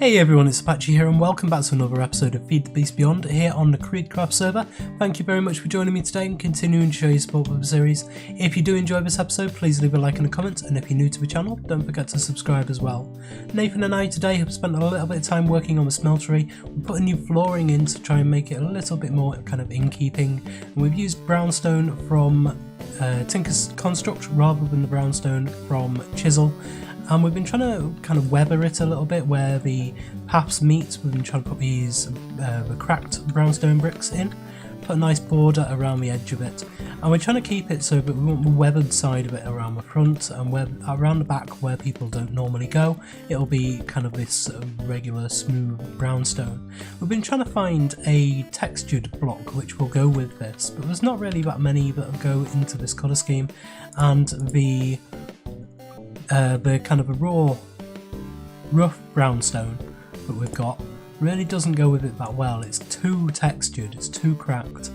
Hey everyone, it's Apache here and welcome back to another episode of FTB Beyond here on the CreedCraft server. Thank you very much for joining me today and continuing to show your support for the series. If you do enjoy this episode, please leave a like and a comment, and if you're new to the channel, don't forget to subscribe as well. Nathan and I today have spent a little bit of time working on the smeltery. We put a new flooring in to try and make it a little bit more kind of in keeping, and we've used brownstone from Tinker's Construct rather than the brownstone from Chisel. And we've been trying to kind of weather it a little bit where the paths meet. We've been trying to put these the cracked brownstone bricks in, put a nice border around the edge of it, and we're trying to keep it so that we want the weathered side of it around the front, and where around the back where people don't normally go, it'll be kind of this regular smooth brownstone. We've been trying to find a textured block which will go with this, but there's not really that many that go into this colour scheme, and the kind of a raw, rough brownstone that we've got really doesn't go with it that well. It's too textured, it's too cracked,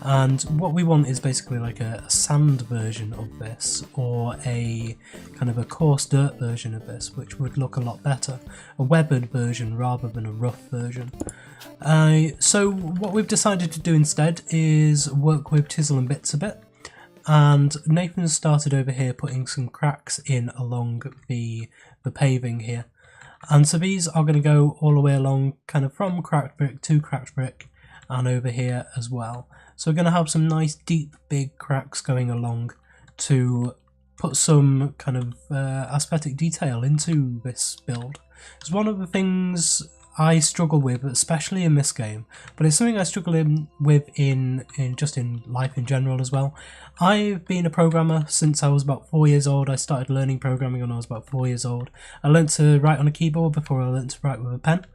and what we want is basically like a sand version of this, or a kind of a coarse dirt version of this, which would look a lot better, a weathered version rather than a rough version. So what we've decided to do instead is work with chisel and bits a bit. And Nathan's started over here putting some cracks in along the paving here. And so these are going to go all the way along, kind of from cracked brick to cracked brick, and over here as well. So we're going to have some nice deep big cracks going along to put some kind of aesthetic detail into this build. It's one of the things I struggle with, especially in this game, but it's something I struggle with in life in general as well. I've been a programmer since I was about 4 years old. I started learning programming when I was about 4 years old. I learned to write on a keyboard before I learned to write with a pen,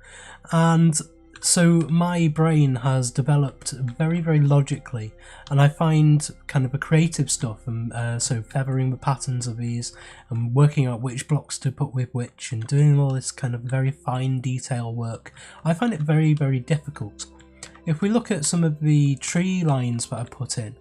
and so my brain has developed very, very logically, and I find kind of the creative stuff, and so feathering the patterns of these and working out which blocks to put with which and doing all this kind of very fine detail work, I find it very, very difficult. If we look at some of the tree lines that I put in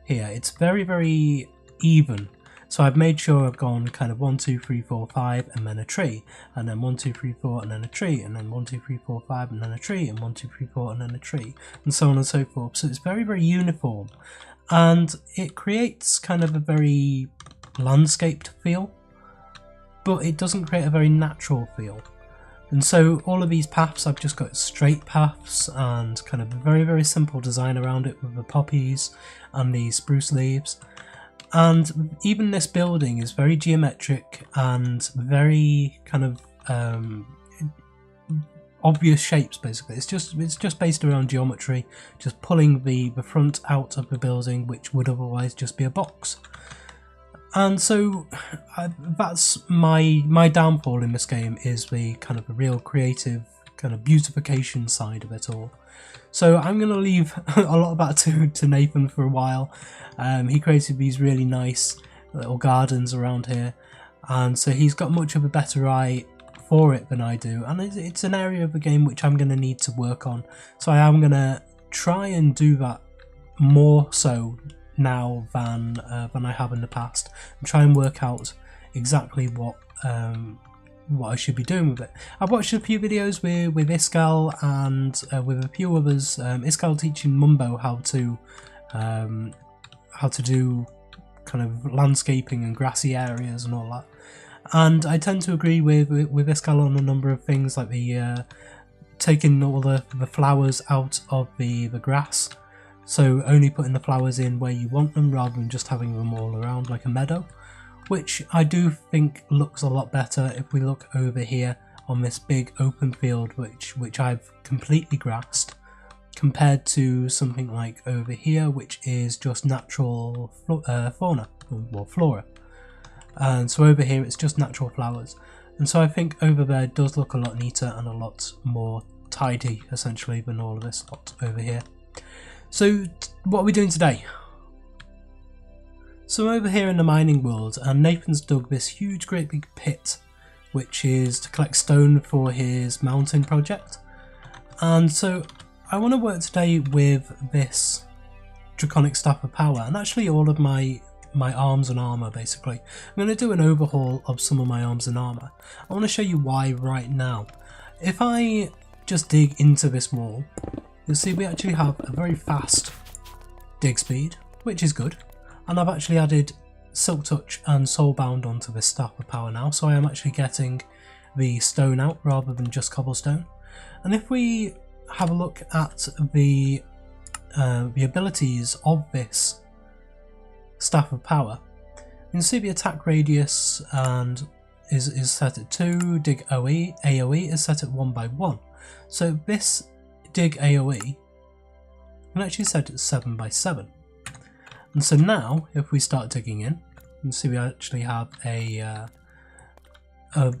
here, it's very, very even. So I've made sure I've gone kind of 1, 2, 3, 4, 5 and then a tree, and then 1, 2, 3, 4 and then a tree, and then 1, 2, 3, 4, 5 and then a tree, and 1, 2, 3, 4 and then a tree, and so on and so forth. So it's very, very uniform, and it creates kind of a very landscaped feel, but it doesn't create a very natural feel. And so all of these paths, I've just got straight paths and kind of a very, very simple design around it with the poppies and the spruce leaves. And even this building is very geometric and very kind of obvious shapes. Basically, it's just based around geometry, just pulling the front out of the building, which would otherwise just be a box. And so that's my downfall in this game, is the kind of a real creative kind of beautification side of it all. So I'm going to leave a lot of that to Nathan for a while. He created these really nice little gardens around here, and so he's got much of a better eye for it than I do, and it's an area of the game which I'm going to need to work on. So I am going to try and do that more so now than I have in the past, and try and work out exactly what I should be doing with it. I've watched a few videos with Iskal and with a few others. Iskal teaching Mumbo how to do kind of landscaping and grassy areas and all that. And I tend to agree with Iskal on a number of things, like the taking all the flowers out of the grass. So only putting the flowers in where you want them rather than just having them all around like a meadow, which I do think looks a lot better if we look over here on this big open field which I've completely grassed, compared to something like over here which is just natural fauna, or flora. And so over here it's just natural flowers, and so I think over there does look a lot neater and a lot more tidy essentially than all of this lot over here. So what are we doing today? So I'm over here in the mining world, and Nathan's dug this huge great big pit which is to collect stone for his mountain project. And so I want to work today with this Draconic Staff of Power, and actually all of my arms and armour basically. I'm going to do an overhaul of some of my arms and armour. I want to show you why right now. if I just dig into this wall, you'll see we actually have a very fast dig speed, which is good. And I've actually added Silk Touch and Soulbound onto this Staff of Power now, so I am actually getting the stone out rather than just cobblestone. And if we have a look at the abilities of this Staff of Power, you can see the attack radius and is set at 2, dig AoE is set at 1 by 1. So this dig AoE can actually set it 7 by 7. And so now, if we start digging in, you can see we actually have a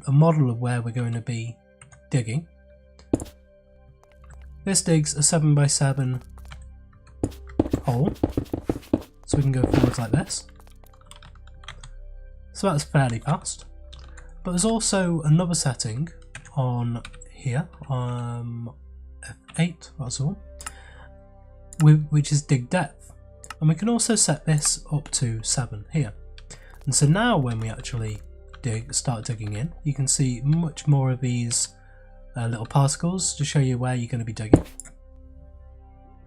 model of where we're going to be digging. This digs a 7 by 7 hole, so we can go forwards like this. So that's fairly fast. But there's also another setting on here, F8, that's all, which is dig depth. And we can also set this up to 7 here. And so now when we actually start digging in, you can see much more of these little particles to show you where you're going to be digging.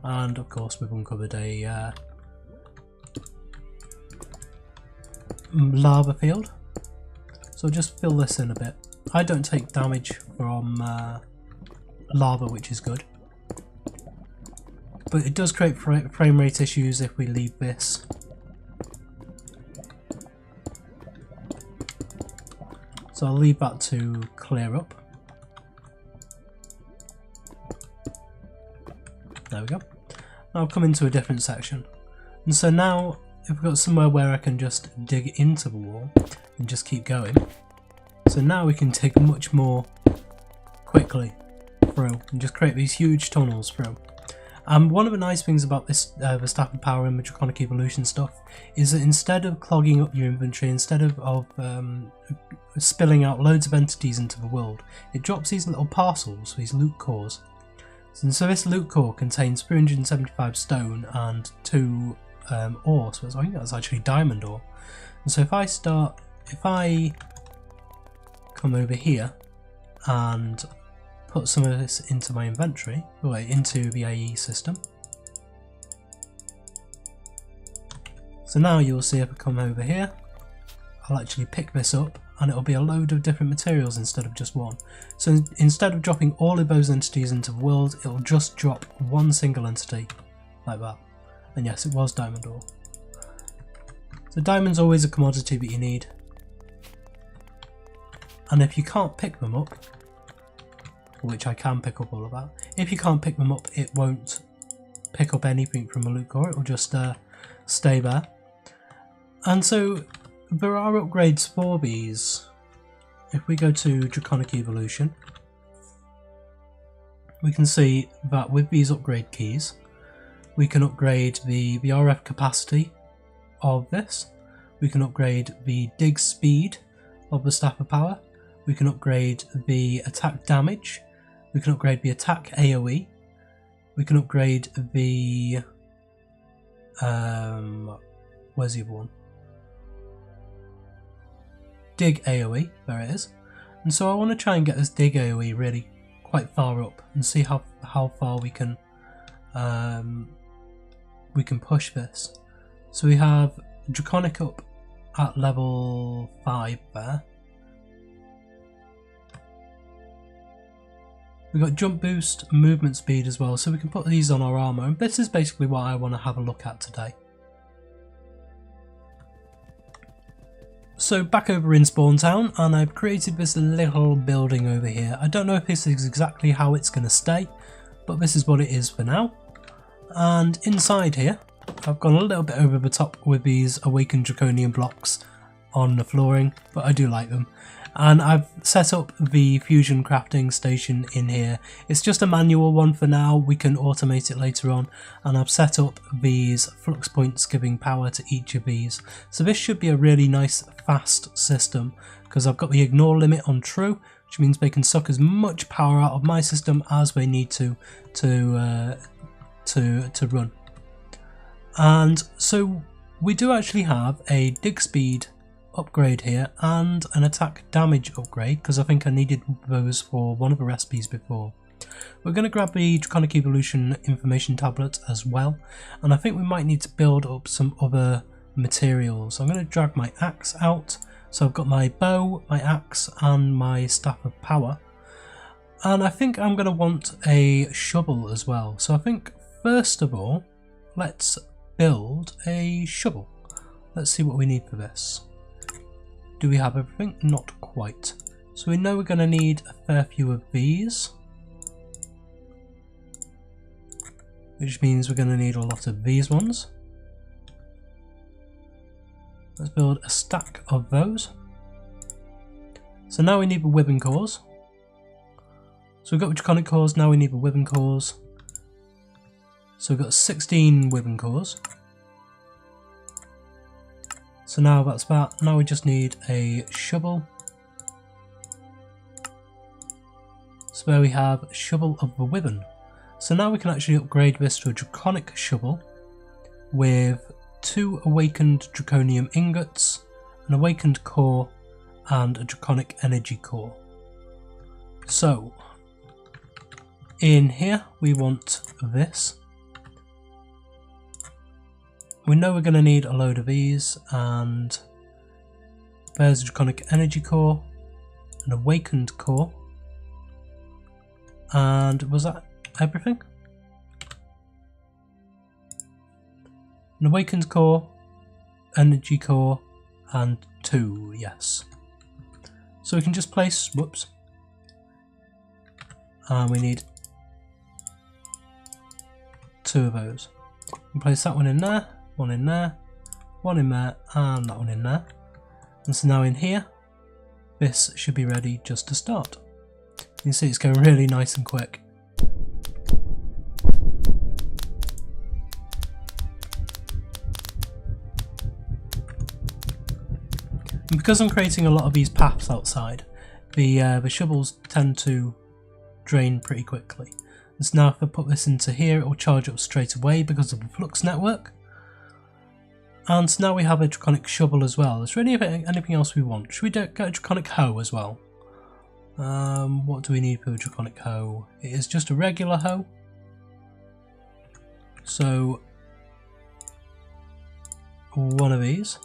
And of course we've uncovered a lava field. So just fill this in a bit. I don't take damage from lava, which is good. But it does create frame rate issues if we leave this. So I'll leave that to clear up. There we go. I'll come into a different section. And so now if we've got somewhere where I can just dig into the wall and just keep going. So now we can dig much more quickly through and just create these huge tunnels through. One of the nice things about this, the Staff of Power and the Draconic Evolution stuff, is that instead of clogging up your inventory, instead of spilling out loads of entities into the world, it drops these little parcels, these loot cores. And so this loot core contains 375 stone and 2 ore, so I think that's actually diamond ore. And so if I come over here and put some of this into my inventory, into the AE system. So now you'll see if I come over here, I'll actually pick this up and it'll be a load of different materials instead of just one. So instead of dropping all of those entities into the world, it'll just drop one single entity like that. And yes, it was diamond ore. So diamond's always a commodity that you need. And if you can't pick them up, which I can pick up all of that, if you can't pick them up, it won't pick up anything from a loot core, it will just stay there. And so there are upgrades for these. If we go to Draconic Evolution, we can see that with these upgrade keys, we can upgrade the RF capacity of this, we can upgrade the dig speed of the Staff of Power, we can upgrade the attack damage, we can upgrade the attack AoE, we can upgrade the where's the other one? Dig AoE, there it is. And so I want to try and get this dig AoE really quite far up and see how far we can push this. So we have Draconic up at level 5 there. We've got jump boost, movement speed as well, so we can put these on our armour, and this is basically what I want to have a look at today. So back over in Spawn Town, and I've created this little building over here. I don't know if this is exactly how it's going to stay, but this is what it is for now. And inside here, I've gone a little bit over the top with these awakened draconian blocks on the flooring, but I do like them. And I've set up the fusion crafting station in here. It's just a manual one for now, we can automate it later on, and I've set up these flux points giving power to each of these. So this should be a really nice fast system, because I've got the ignore limit on true, which means they can suck as much power out of my system as they need to run. And so we do actually have a dig speed upgrade here and an attack damage upgrade, because I think I needed those for one of the recipes before. We're going to grab the Draconic Evolution information tablet as well, and I think we might need to build up some other materials. I'm going to drag my axe out, so I've got my bow, my axe and my staff of power, and I think I'm going to want a shovel as well. So I think first of all let's build a shovel. Let's see what we need for this. Do we have everything? Not quite. So we know we're going to need a fair few of these, which means we're going to need a lot of these ones. Let's build a stack of those. So now we need the webbing cores. So we've got the draconic cores, now we need the webbing cores. So we've got 16 webbing cores. So now that's that. Now we just need a shovel. So there we have shovel of the webbing. So now we can actually upgrade this to a draconic shovel with 2 awakened draconium ingots, an awakened core and a draconic energy core. So in here we want this. We know we're going to need a load of these, and there's a draconic energy core, an awakened core, and was that everything? An awakened core, energy core, and 2, yes. So we can just place, whoops, and we need 2 of those. We place that one in there, one in there, one in there, and that one in there. And so now in here, this should be ready just to start. You can see it's going really nice and quick. And because I'm creating a lot of these paths outside, the shovels tend to drain pretty quickly. And so now if I put this into here, it will charge up straight away because of the flux network. And so now we have a draconic shovel as well. Is there anything else we want? Should we get a draconic hoe as well? What do we need for a draconic hoe? It is just a regular hoe. So one of these.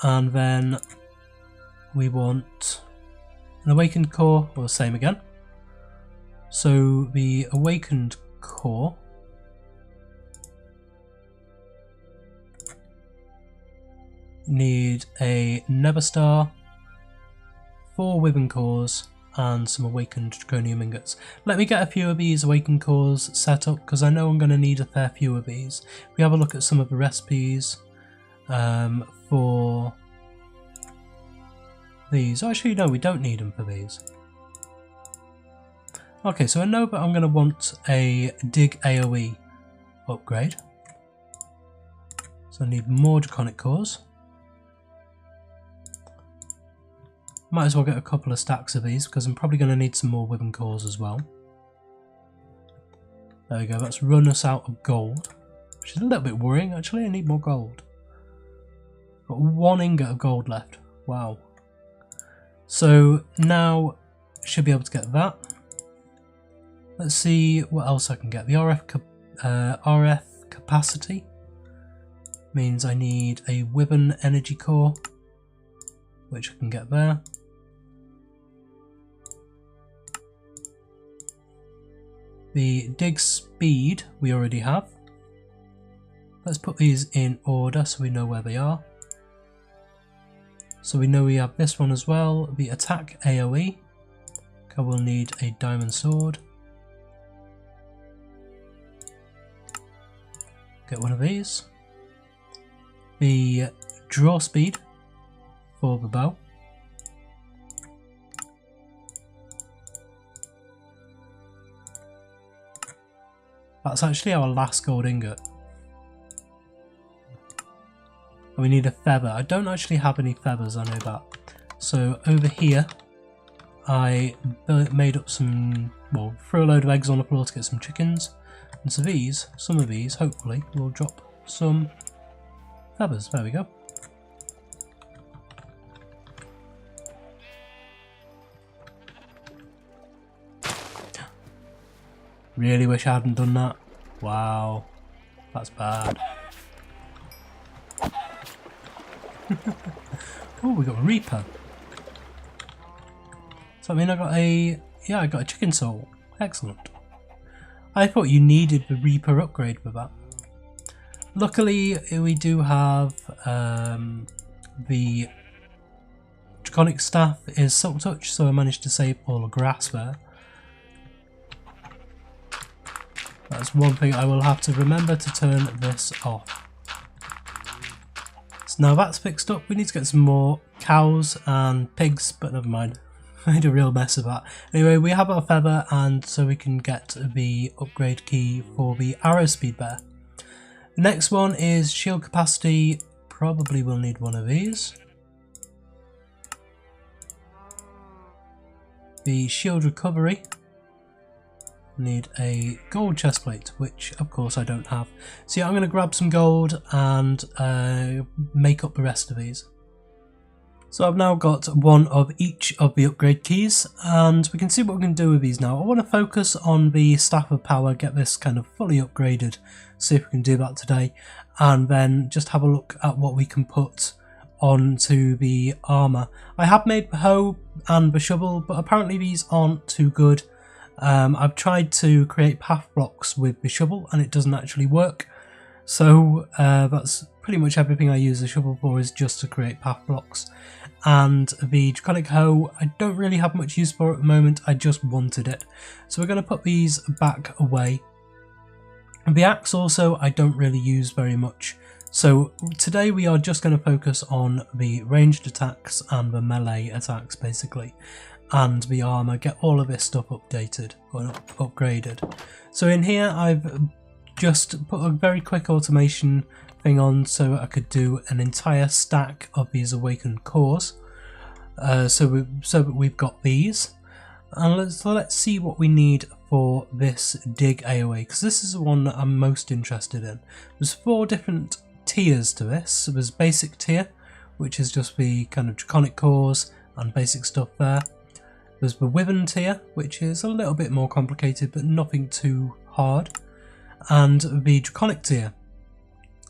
And then we want an awakened core, or the same again. So the awakened core need a nether star, 4 webbing cores, and some awakened draconium ingots. Let me get a few of these awakened cores set up, because I know I'm going to need a fair few of these. We have a look at some of the recipes for these. Actually, no, we don't need them for these. Okay, so I know that I'm going to want a dig AoE upgrade. So I need more draconic cores. Might as well get a couple of stacks of these, because I'm probably going to need some more webbing cores as well. There we go, that's run us out of gold, which is a little bit worrying actually. I need more gold. Got 1 ingot of gold left, wow. So now should be able to get that. Let's see what else I can get. The RF capacity means I need a webbing energy core, which I can get there. The dig speed we already have. Let's put these in order so we know where they are. So we know we have this one as well, the attack AoE. I will need a diamond sword. Get one of these. The draw speed for the bow. That's actually our last gold ingot. And we need a feather. I don't actually have any feathers, I know that. So over here, I made up some, well, threw a load of eggs on the floor to get some chickens. And so these, some of these, hopefully, will drop some feathers. There we go. Really wish I hadn't done that. Wow, that's bad. Oh, we got a Reaper. So I mean, I got a chicken soul. Excellent. I thought you needed the Reaper upgrade with that. Luckily, we do have the Draconic staff is Silk Touch, so I managed to save all the grass there. That's one thing I will have to remember to turn this off. So now that's fixed up, we need to get some more cows and pigs, but never mind. I made a real mess of that. Anyway, we have our feather, and so we can get the upgrade key for the arrow speed bear. The next one is shield capacity. Probably will need one of these. The shield recovery. Need a gold chestplate, which of course I don't have. So yeah, I'm going to grab some gold and make up the rest of these. So I've now got one of each of the upgrade keys, and we can see what we can do with these now. I want to focus on the Staff of Power, get this kind of fully upgraded, see if we can do that today, and then just have a look at what we can put onto the armour. I have made the hoe and the shovel, but apparently these aren't too good. I've tried to create path blocks with the shovel and it doesn't actually work, so that's pretty much everything I use the shovel for, is just to create path blocks. And the Draconic hoe I don't really have much use for at the moment, I just wanted it, so we're going to put these back away. And the axe also I don't really use very much, so today we are just going to focus on the ranged attacks and the melee attacks basically, and the armour, get all of this stuff updated or upgraded. So in here I've just put a very quick automation thing on so I could do an entire stack of these awakened cores. So that we've got these, and let's see what we need for this dig AoE, because this is the one that I'm most interested in. There's 4 different tiers to this. So there's basic tier, which is just the kind of Draconic cores and basic stuff there. There's the Wyvern tier, which is a little bit more complicated but nothing too hard, and the Draconic tier,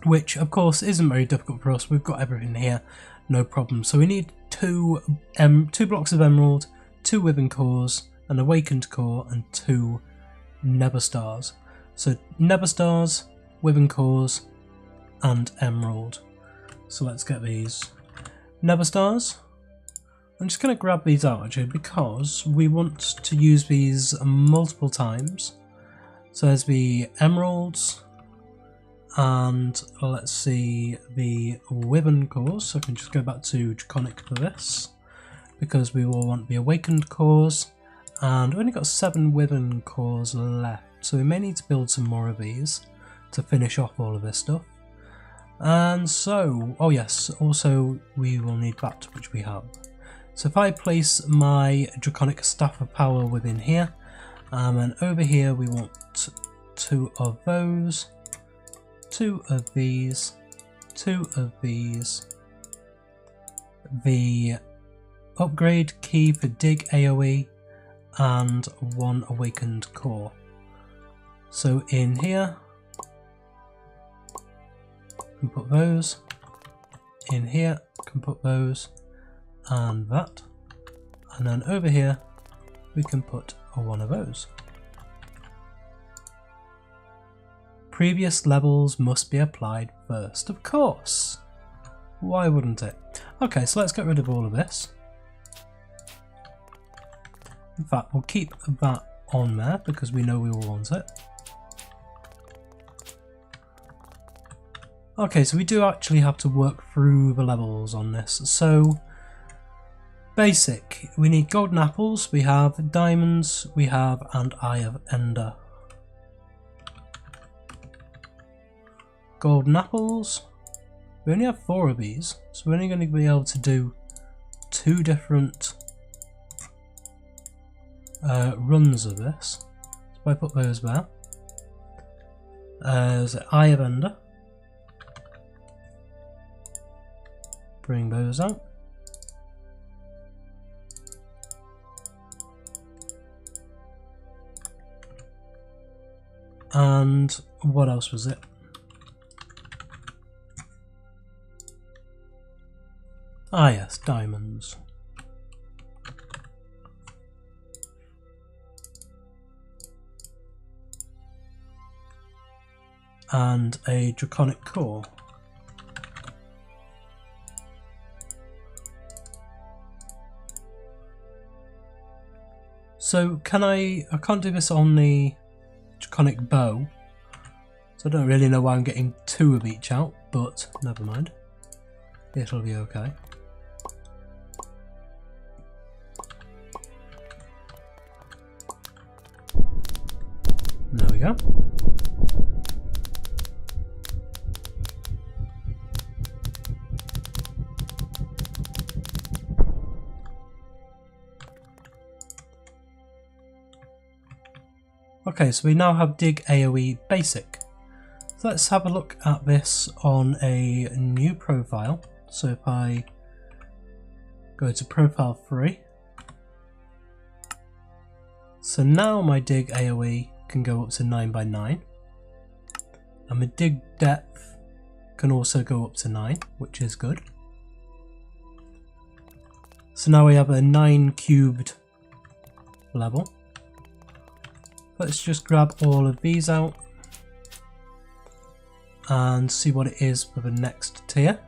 which of course isn't very difficult for us. We've got everything here, no problem. So we need two blocks of emerald, 2 Wyvern cores, an awakened core, and 2 nether stars. So nether stars, Wyvern cores, and emerald. So let's get these nether stars. I'm just going to grab these out actually because we want to use these multiple times. So there's the emeralds, and let's see the Wyvern cores. So I can just go back to Draconic for this, because we will want the awakened cores, and we've only got 7 Wyvern cores left, so we may need to build some more of these to finish off all of this stuff. And so, oh yes, also we will need that, which we have. So if I place my Draconic Staff of Power within here, and over here we want 2 of those, 2 of these, 2 of these, the upgrade key for dig AoE, and 1 awakened core. So in here, we can put those, in here, can put those, and that, and then over here we can put one of those. Previous levels must be applied first, of course. Why wouldn't it? Okay, so let's get rid of all of this. In fact, we'll keep that on there because we know we will want it. Okay, so we do actually have to work through the levels on this. So basic, we need golden apples, we have diamonds, we have and Eye of Ender. Golden apples, we only have 4 of these, so we're only going to be able to do 2 different runs of this. So if I put those there, there's Eye of Ender, bring those out. And what else was it? Ah yes, diamonds. And a draconic core. So I can't do this on the draconic bow, so I don't really know why I'm getting 2 of each out, but never mind, it'll be okay. There we go. Okay, so we now have Dig AoE Basic. So let's have a look at this on a new profile. So if I go to Profile 3, so now my Dig AoE can go up to 9x9, and my Dig Depth can also go up to 9, which is good. So now we have a 9 cubed level. Let's just grab all of these out and see what it is for the next tier.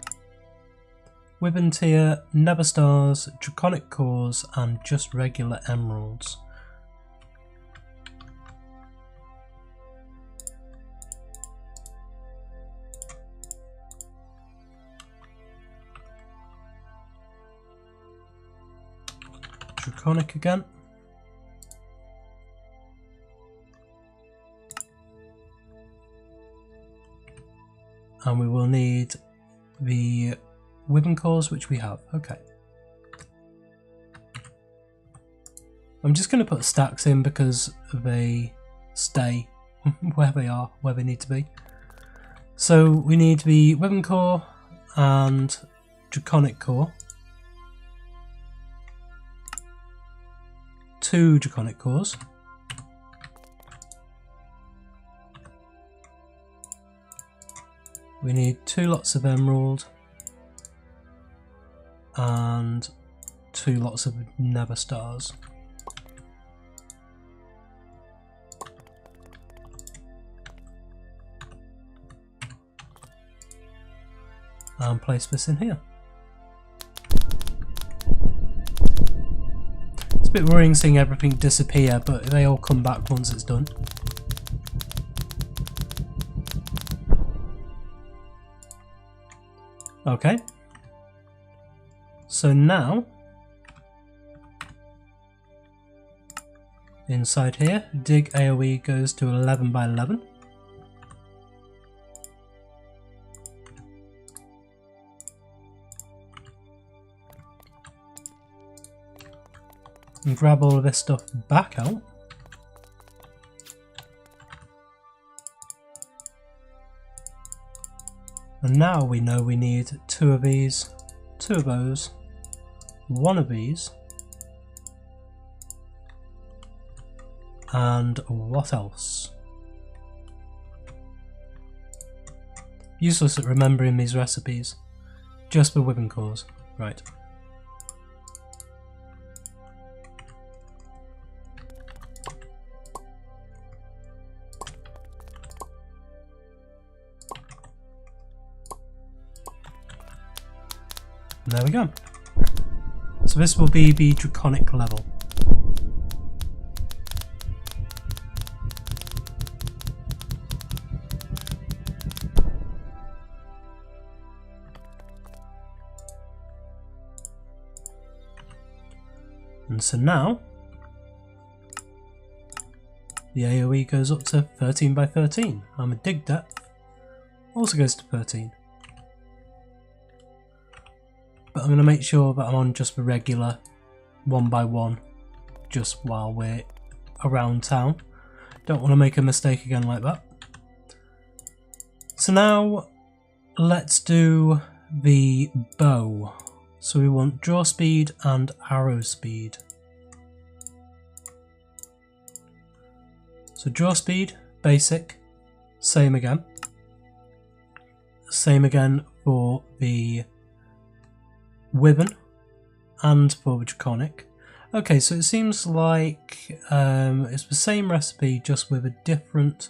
Within tier, Never Stars, Draconic Cores, and just regular Emeralds. Draconic again. And we will need the Wyvern cores, which we have. Okay. I'm just going to put stacks in because they stay where they are, where they need to be. So we need the Wyvern core and Draconic core. 2 Draconic cores. We need 2 lots of emerald and 2 lots of Never Stars. And place this in here. It's a bit worrying seeing everything disappear, but they all come back once it's done. Okay, so now inside here, Dig AoE goes to 11x11. And grab all of this stuff back out. And now we know we need 2 of these, 2 of those, 1 of these, and what else? Useless at remembering these recipes, just for Wyvern cores, right. There we go. So this will be the Draconic level. And so now the AoE goes up to 13x13, and the Dig Depth also goes to 13. But I'm going to make sure that I'm on just the regular 1x1 just while we're around town. Don't want to make a mistake again like that. So now let's do the bow. So we want draw speed and arrow speed. So draw speed, basic, same again. Same again for the Wyvern and for the Draconic. Okay, so it seems like it's the same recipe just with a different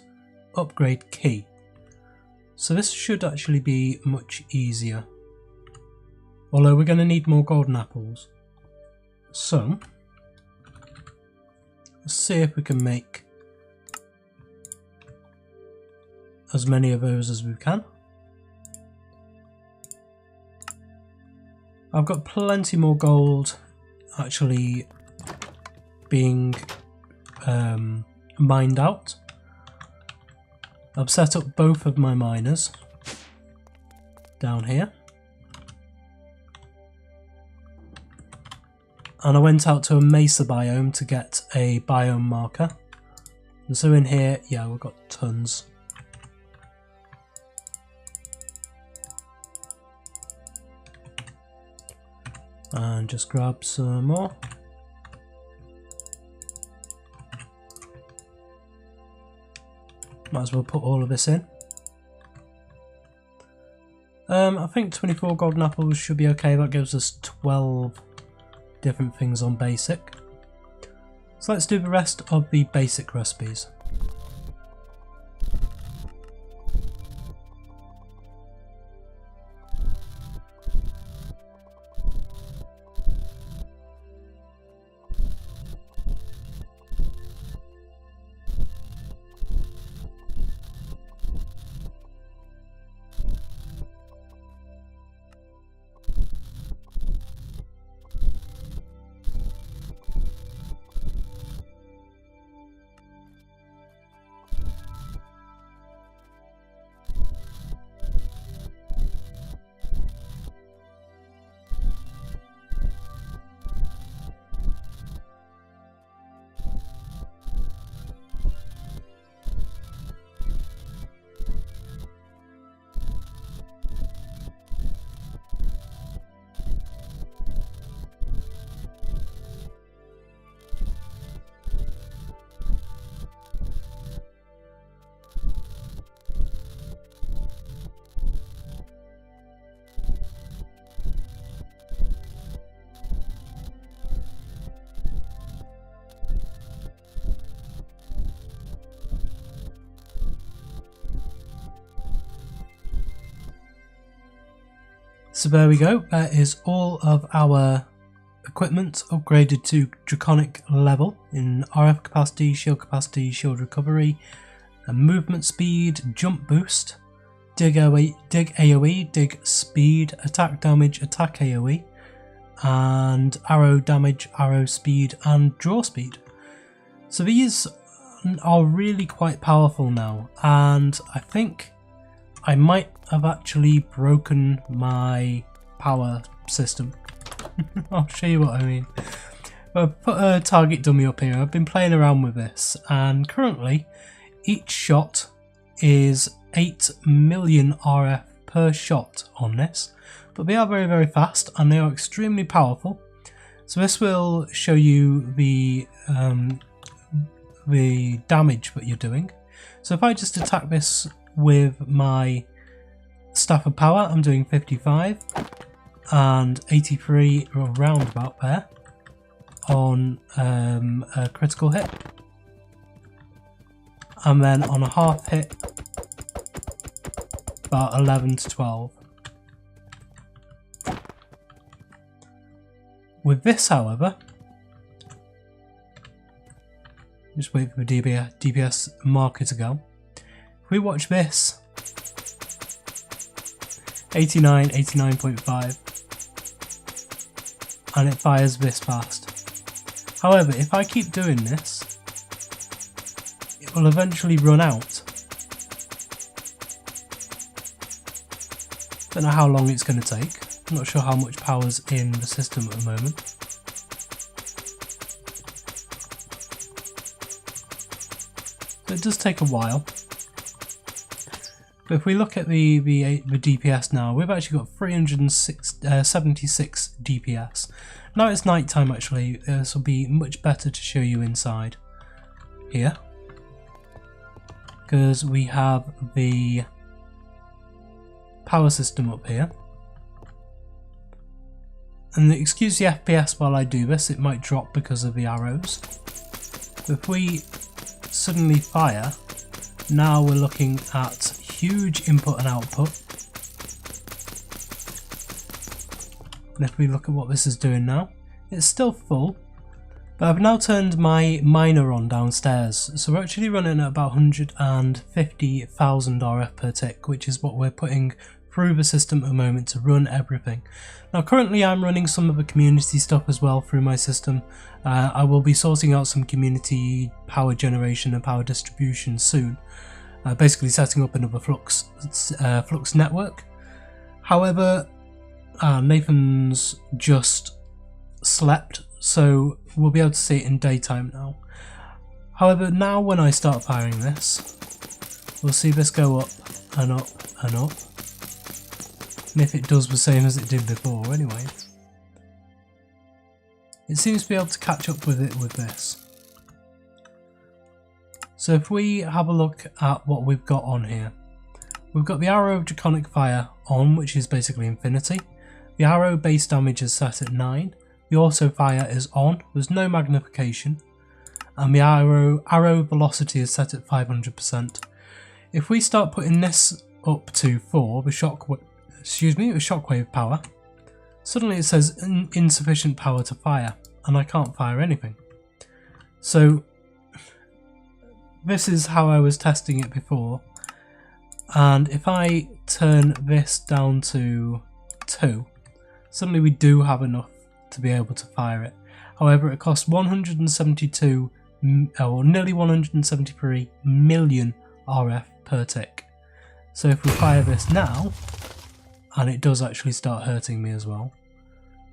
upgrade key. So this should actually be much easier. Although we're going to need more golden apples. So, let's see if we can make as many of those as we can. I've got plenty more gold actually being mined out. I've set up both of my miners down here. And I went out to a mesa biome to get a biome marker. And so in here, yeah, we've got tons. And just grab some more. Might as well put all of this in. I think 24 golden apples should be okay. That gives us 12 different things on basic. So let's do the rest of the basic recipes. So there we go, that is all of our equipment upgraded to Draconic level in RF capacity, shield recovery, movement speed, jump boost, dig AoE, dig speed, attack damage, attack AoE, and arrow damage, arrow speed, and draw speed. So these are really quite powerful now, and I think I might have actually broken my power system. I'll show you what I mean. I've put a target dummy up here. I've been playing around with this, and currently each shot is 8 million RF per shot on this, but they are very, very fast and they are extremely powerful. So this will show you the damage that you're doing. So if I just attack this with my staff of power, I'm doing 55 and 83 around about there on a critical hit, and then on a half hit about 11 to 12. With this, however, just wait for the DPS marker to go. If we watch this, 89, 89.5, and it fires this fast. However, if I keep doing this, it will eventually run out. Don't know how long it's going to take. I'm not sure how much power's in the system at the moment. So it does take a while. But if we look at the DPS now, we've actually got 376 DPS. Now it's night time actually, this will be much better to show you inside here. Because we have the power system up here. And excuse the FPS while I do this, it might drop because of the arrows. If we suddenly fire, now we're looking at huge input and output. And if we look at what this is doing now, it's still full, but I've now turned my miner on downstairs, so we're actually running at about 150,000 RF per tick, which is what we're putting through the system at the moment to run everything. Now currently I'm running some of the community stuff as well through my system. I will be sorting out some community power generation and power distribution soon, basically setting up another Flux network. However, Nathan's just slept, so we'll be able to see it in daytime now. However, now when I start firing this, we'll see this go up and up and up. And if it does the same as it did before anyway, it seems to be able to catch up with it with this. So if we have a look at what we've got on here, we've got the arrow of Draconic Fire on, which is basically infinity. The arrow base damage is set at 9. The auto fire is on, there's no magnification. And the arrow velocity is set at 500%. If we start putting this up to 4, the shockwave power, suddenly it says insufficient power to fire, and I can't fire anything. So this is how I was testing it before, and if I turn this down to 2, suddenly we do have enough to be able to fire it. However, it costs 172 or nearly 173 million RF per tick. So if we fire this now, and it does actually start hurting me as well,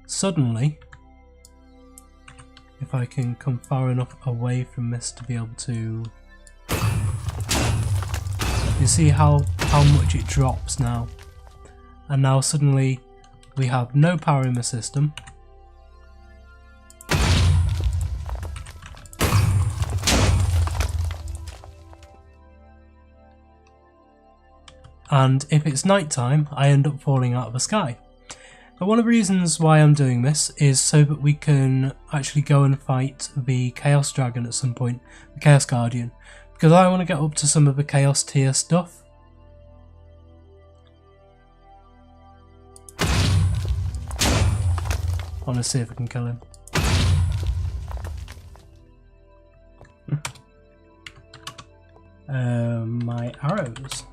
suddenly, if I can come far enough away from this to be able to, you see how much it drops now. And now suddenly we have no power in the system. And if it's nighttime, I end up falling out of the sky. Now, one of the reasons why I'm doing this is so that we can actually go and fight the Chaos Dragon at some point, the Chaos Guardian, because I want to get up to some of the Chaos tier stuff. I want to see if I can kill him. My arrows.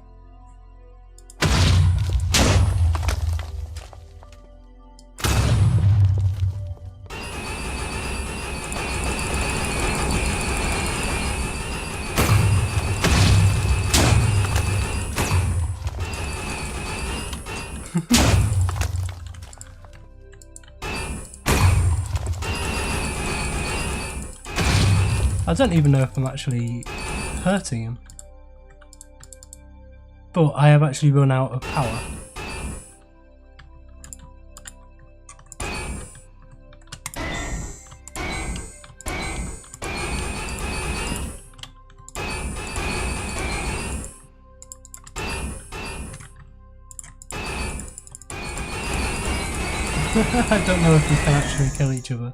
I don't even know if I'm actually hurting him, but I have actually run out of power. I don't know if we can actually kill each other.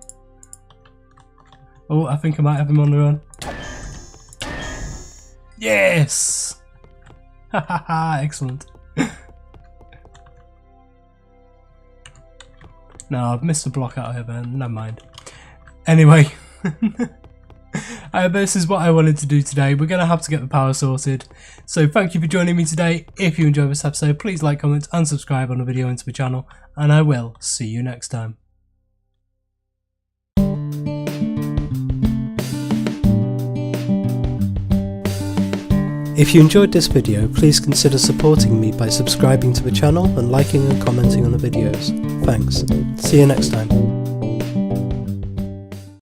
Oh, I think I might have him on the run. Yes! Hahaha, excellent. No, I've missed a block out of there, never mind. Anyway, this is what I wanted to do today. We're going to have to get the power sorted. So thank you for joining me today. If you enjoyed this episode, please like, comment and subscribe on the video into the channel. And I will see you next time. If you enjoyed this video, please consider supporting me by subscribing to the channel and liking and commenting on the videos. Thanks. See you next time.